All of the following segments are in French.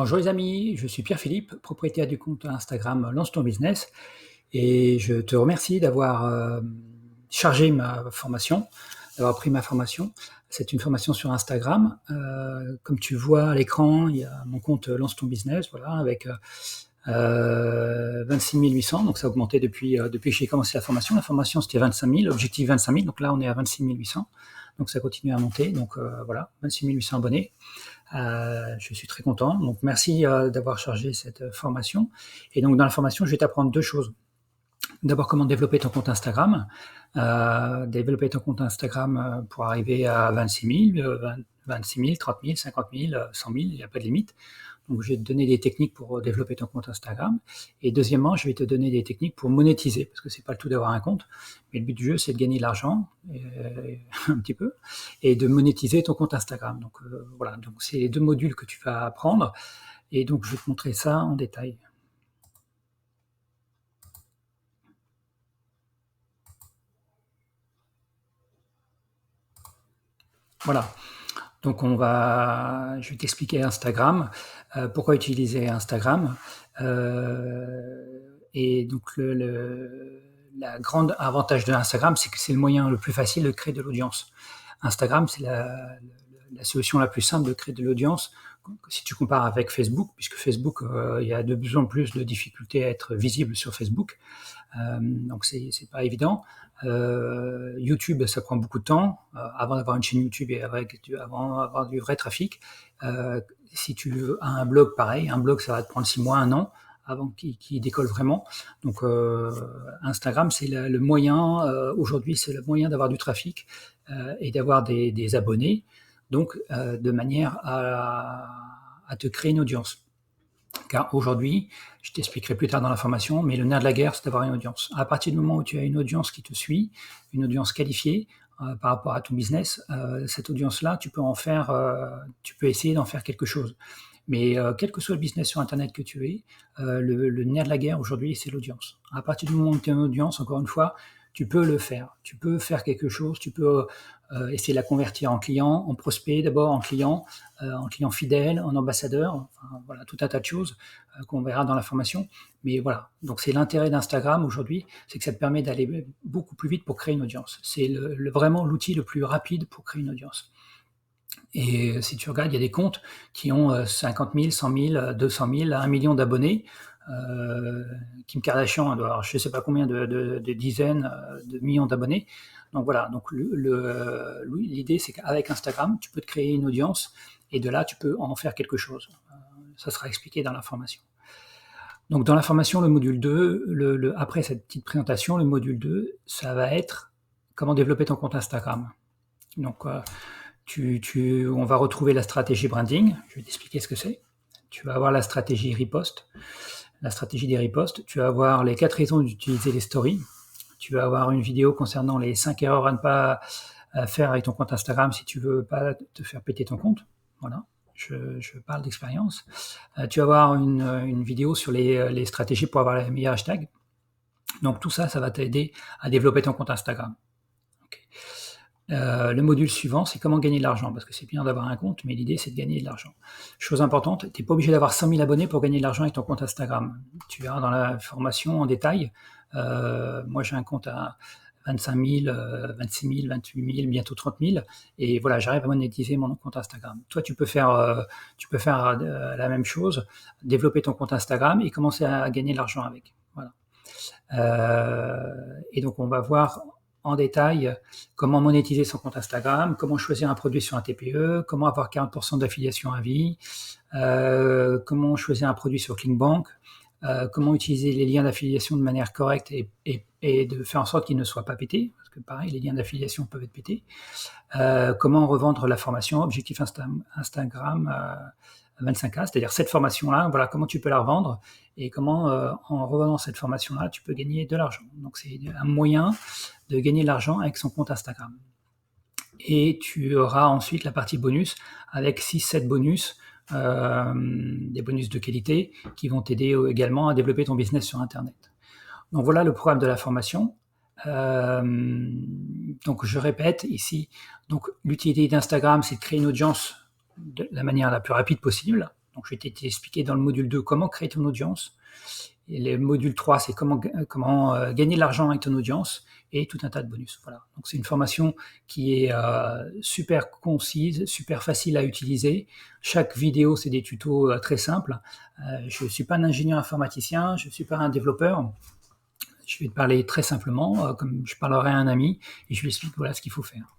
Bonjour les amis, je suis Pierre-Philippe, propriétaire du compte Instagram Lance ton business et je te remercie d'avoir chargé ma formation, d'avoir pris ma formation. C'est une formation sur Instagram. Comme tu vois à l'écran, il y a mon compte Lance ton business, voilà, avec 26 800, donc ça a augmenté depuis que j'ai commencé la formation. La formation c'était 25 000, objectif 25 000, donc là on est à 26 800, donc ça continue à monter, donc voilà, 26 800 abonnés. Je suis très content. Donc, merci d'avoir chargé cette formation. Et donc, dans la formation, je vais t'apprendre deux choses. D'abord, comment développer ton compte Instagram. Développer ton compte Instagram pour arriver à 26 000, 26 000, 30 000, 50 000, 100 000, il n'y a pas de limite. Donc, je vais te donner des techniques pour développer ton compte Instagram. Et deuxièmement, je vais te donner des techniques pour monétiser, parce que c'est pas le tout d'avoir un compte, mais le but du jeu, c'est de gagner de l'argent, un petit peu, et de monétiser ton compte Instagram. Donc, voilà. Donc, c'est les deux modules que tu vas apprendre. Et donc, je vais te montrer ça en détail. Voilà. Donc je vais t'expliquer Instagram, pourquoi utiliser Instagram. Et donc la grande avantage de Instagram, c'est que c'est le moyen le plus facile de créer de l'audience. Instagram, c'est la solution la plus simple de créer de l'audience si tu compares avec Facebook, puisque Facebook, il y a de plus en plus de difficultés à être visible sur Facebook. Donc c'est pas évident. YouTube, ça prend beaucoup de temps. Avant d'avoir une chaîne YouTube et avant d'avoir du vrai trafic, si tu as un blog, pareil, un blog, ça va te prendre 6 mois, 1 an avant qu'il décolle vraiment. Donc Instagram, c'est le moyen, aujourd'hui, c'est le moyen d'avoir du trafic et d'avoir des abonnés, donc de manière à te créer une audience. Car aujourd'hui, je t'expliquerai plus tard dans la formation, mais le nerf de la guerre, c'est d'avoir une audience. À partir du moment où tu as une audience qui te suit, une audience qualifiée par rapport à ton business, cette audience-là, tu peux essayer d'en faire quelque chose. Mais quel que soit le business sur Internet que tu aies, le nerf de la guerre aujourd'hui, c'est l'audience. À partir du moment où tu as une audience, encore une fois, tu peux le faire. Tu peux faire quelque chose, tu peux essayer de la convertir en client, en prospect d'abord, en client fidèle, en ambassadeur, enfin, voilà, tout un tas de choses qu'on verra dans la formation. Mais voilà, donc c'est l'intérêt d'Instagram aujourd'hui, c'est que ça te permet d'aller beaucoup plus vite pour créer une audience. C'est vraiment l'outil le plus rapide pour créer une audience. Et si tu regardes, il y a des comptes qui ont 50 000, 100 000, 200 000, 1 million d'abonnés. Kim Kardashian doit avoir je ne sais pas combien de dizaines de millions d'abonnés. Donc voilà, donc l'idée c'est qu'avec Instagram, tu peux te créer une audience et de là, tu peux en faire quelque chose. Ça sera expliqué dans la formation. Donc dans la formation, le module 2, après cette petite présentation, le module 2, ça va être comment développer ton compte Instagram. Donc on va retrouver la stratégie branding, je vais t'expliquer ce que c'est. Tu vas avoir la stratégie riposte, la stratégie des ripostes. Tu vas avoir les 4 raisons d'utiliser les stories. Tu vas avoir une vidéo concernant les 5 erreurs à ne pas faire avec ton compte Instagram si tu veux pas te faire péter ton compte. Voilà, je parle d'expérience. Tu vas avoir une vidéo sur les stratégies pour avoir les meilleurs hashtags. Donc tout ça, ça va t'aider à développer ton compte Instagram. Okay. Le module suivant, c'est comment gagner de l'argent, parce que c'est bien d'avoir un compte, mais l'idée, c'est de gagner de l'argent. Chose importante, tu n'es pas obligé d'avoir 100 000 abonnés pour gagner de l'argent avec ton compte Instagram. Tu verras dans la formation en détail. Moi, j'ai un compte à 25 000, 26 000, 28 000, bientôt 30 000, et voilà, j'arrive à monétiser mon compte Instagram. Toi, tu peux faire la même chose, développer ton compte Instagram et commencer à gagner de l'argent avec. Voilà. Et donc, on va voir en détail comment monétiser son compte Instagram, comment choisir un produit sur un TPE, comment avoir 40% d'affiliation à vie, comment choisir un produit sur Clickbank, comment utiliser les liens d'affiliation de manière correcte et de faire en sorte qu'ils ne soient pas pétés, parce que pareil, les liens d'affiliation peuvent être pétés, comment revendre la formation Objectif Instagram 25K, c'est-à-dire cette formation-là, voilà comment tu peux la revendre et comment en revendant cette formation-là, tu peux gagner de l'argent. Donc c'est un moyen de gagner de l'argent avec son compte Instagram. Et tu auras ensuite la partie bonus avec 6-7 bonus, des bonus de qualité qui vont t'aider également à développer ton business sur Internet. Donc voilà le programme de la formation. Donc je répète ici, donc l'utilité d'Instagram, c'est de créer une audience de la manière la plus rapide possible. Donc, je vais t'expliquer dans le module 2 comment créer ton audience. Et le module 3, c'est comment gagner de l'argent avec ton audience et tout un tas de bonus. Voilà. Donc, c'est une formation qui est super concise, super facile à utiliser. Chaque vidéo, c'est des tutos très simples. Je ne suis pas un ingénieur informaticien, je ne suis pas un développeur. Je vais te parler très simplement, comme je parlerai à un ami, et je lui explique voilà ce qu'il faut faire.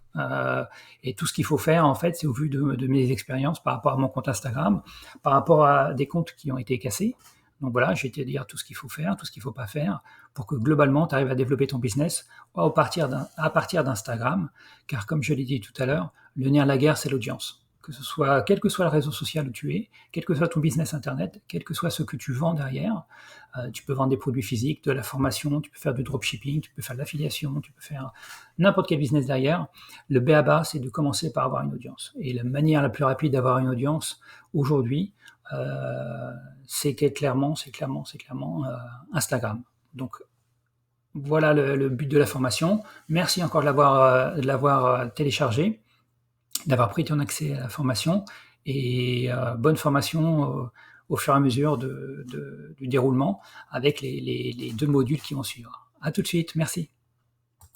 Et tout ce qu'il faut faire, en fait, c'est au vu de mes expériences par rapport à mon compte Instagram, par rapport à des comptes qui ont été cassés. Donc voilà, je vais te dire tout ce qu'il faut faire, tout ce qu'il ne faut pas faire, pour que globalement, tu arrives à développer ton business à partir d'Instagram, car comme je l'ai dit tout à l'heure, le nerf de la guerre, c'est l'audience. Que ce soit, quel que soit le réseau social où tu es, quel que soit ton business internet, quel que soit ce que tu vends derrière, tu peux vendre des produits physiques, de la formation, tu peux faire du dropshipping, tu peux faire de l'affiliation, tu peux faire n'importe quel business derrière. Le b.a.-ba, c'est de commencer par avoir une audience. Et la manière la plus rapide d'avoir une audience aujourd'hui, c'est clairement Instagram. Donc voilà le but de la formation. Merci encore de l'avoir téléchargé, d'avoir pris ton accès à la formation, et bonne formation au fur et à mesure du déroulement avec les 2 modules qui vont suivre. À tout de suite, merci.